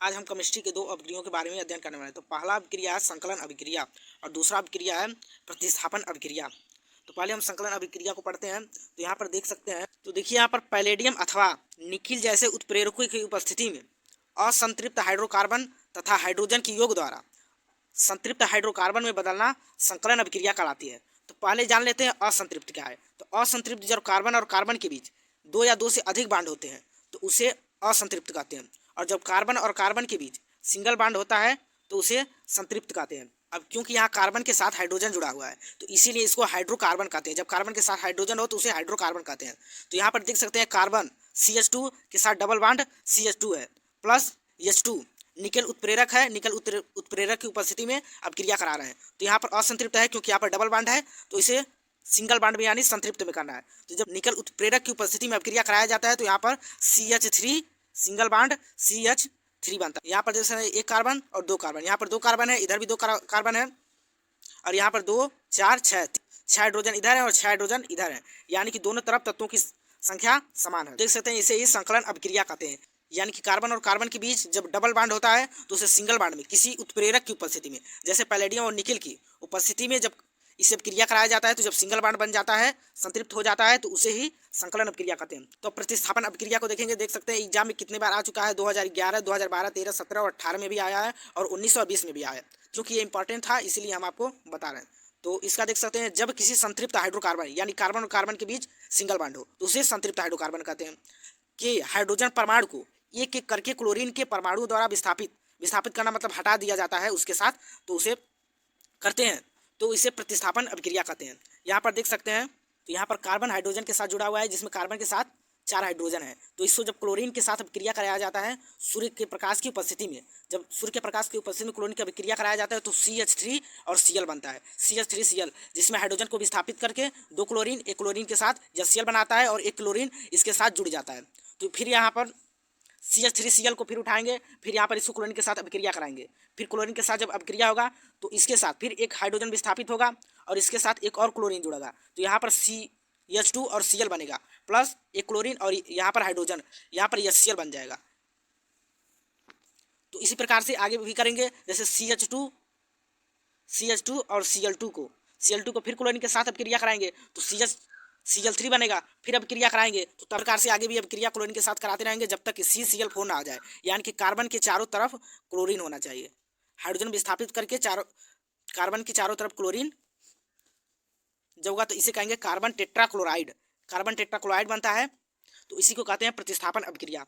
आज हम केमिस्ट्री के दो अभिक्रियाओं के बारे में अध्ययन करने वाले हैं। तो पहला अभिक्रिया है संकलन अभिक्रिया और दूसरा अभिक्रिया है प्रतिस्थापन अभिक्रिया। तो पहले हम संकलन अभिक्रिया को पढ़ते हैं। तो यहाँ पर देख सकते हैं, तो देखिए यहाँ पर पैलेडियम अथवा निकिल जैसे उत्प्रेरकों की उपस्थिति में असंतृप्त हाइड्रोकार्बन तथा हाइड्रोजन के योग द्वारा संतृप्त हाइड्रोकार्बन में बदलना संकलन अभिक्रिया कहलाती है। तो पहले जान लेते हैं असंतृप्त क्या है। तो असंतृप्त जब कार्बन और कार्बन के बीच दो या दो से अधिक बांड होते हैं तो उसे असंतृप्त कहते हैं, और जब कार्बन और कार्बन के बीच सिंगल बांड होता है तो उसे संतृप्त कहते हैं। अब क्योंकि यहाँ कार्बन के साथ हाइड्रोजन जुड़ा हुआ है तो इसीलिए इसको हाइड्रोकार्बन कहते हैं। जब कार्बन के साथ हाइड्रोजन हो तो उसे हाइड्रोकार्बन कहते हैं। तो यहाँ पर देख सकते हैं कार्बन CH2 के साथ डबल बांड CH2 है प्लस H2 निकेल उत्प्रेरक है। निकेल उत्प्रेरक की उपस्थिति में अभिक्रिया करा रहे हैं। तो यहाँ पर असंतृप्त है क्योंकि यहाँ पर डबल बांड है तो इसे सिंगल बांड में यानी संतृप्त में करना है। तो जब निकेल उत्प्रेरक की उपस्थिति में अभिक्रिया कराया जाता है तो यहाँ पर CH3 सिंगल बांड CH3 बनता है। यहाँ पर जैसे एक कार्बन और दो कार्बन, यहाँ पर दो कार्बन है, इधर भी दो कार्बन है, और यहाँ पर 2 4 6 हाइड्रोजन इधर है और 6 हाइड्रोजन इधर है, यानी कि दोनों तरफ तत्वों की संख्या समान है। देख सकते हैं, इसे ही संकलन अभिक्रिया कहते हैं। यानी कि कार्बन और कार्बन के बीच जब डबल बांड होता है तो उसे सिंगल बांड में किसी उत्प्रेरक की उपस्थिति में, जैसे पैलेडियम और निकिल की उपस्थिति में जब इसे अभिक्रिया कराया जाता है तो जब सिंगल बांड बन जाता है, संतृप्त हो जाता है, तो उसे ही संकलन अभिक्रिया कहते हैं। तो प्रतिस्थापन अभिक्रिया को देखेंगे। देख सकते हैं एग्जाम में कितने बार आ चुका है, 2011, 2012, 13, 17 और 18 में भी आया है और 19 और 20 में भी आया है। क्योंकि ये इंपॉर्टेंट था इसीलिए हम आपको बता रहे हैं। तो इसका देख सकते हैं, जब किसी संतृप्त हाइड्रोकार्बन यानी कार्बन और कार्बन के बीच सिंगल बांड हो तो उसे संतृप्त हाइड्रोकार्बन कहते हैं। कि हाइड्रोजन परमाणु को एक एक करके क्लोरीन के परमाणु द्वारा विस्थापित करना, मतलब हटा दिया जाता है उसके साथ, तो उसे करते हैं, तो इसे प्रतिस्थापन अभिक्रिया कहते हैं। यहाँ पर देख सकते हैं, तो यहाँ पर कार्बन हाइड्रोजन के साथ जुड़ा हुआ है जिसमें कार्बन के साथ 4 हाइड्रोजन है। तो इसको जब क्लोरीन के साथ अभिक्रिया कराया जाता है सूर्य के प्रकाश की उपस्थिति में, जब सूर्य के प्रकाश की उपस्थिति में क्लोरीन की अभिक्रिया कराया जाता है तो CH3 और Cl बनता है। CH3Cl जिसमें हाइड्रोजन को विस्थापित करके दो क्लोरीन एक क्लोरीन के साथ Cl बनाता है और एक क्लोरीन इसके साथ जुड़ जाता है। तो फिर यहाँ पर CH3Cl को फिर उठाएंगे, फिर यहाँ पर इसको क्लोरीन के साथ अभिक्रिया कराएंगे। फिर क्लोरीन के साथ जब अभिक्रिया होगा तो इसके साथ फिर एक हाइड्रोजन विस्थापित होगा और इसके साथ एक और क्लोरीन जुड़ेगा। तो यहाँ पर CH2 और Cl बनेगा प्लस एक क्लोरीन और यहाँ पर हाइड्रोजन, यहाँ पर HCl बन जाएगा। तो इसी प्रकार से आगे भी करेंगे, जैसे CH2 और Cl2 को फिर क्लोरीन के साथ अभिक्रिया कराएंगे तो Cl3 बनेगा, फिर अभिक्रिया कराएंगे। तो तब प्रकार से आगे भी अभिक्रिया क्लोरीन के साथ कराते रहेंगे जब तक कि CCl4 ना आ जाए, यानी कि कार्बन के चारों तरफ क्लोरीन होना चाहिए। हाइड्रोजन विस्थापित करके कार्बन के चारों तरफ क्लोरीन जब होगा तो इसे कहेंगे कार्बन टेट्राक्लोराइड। कार्बन टेट्राक्लोराइड बनता है, तो इसी को कहते हैं प्रतिस्थापन अभिक्रिया।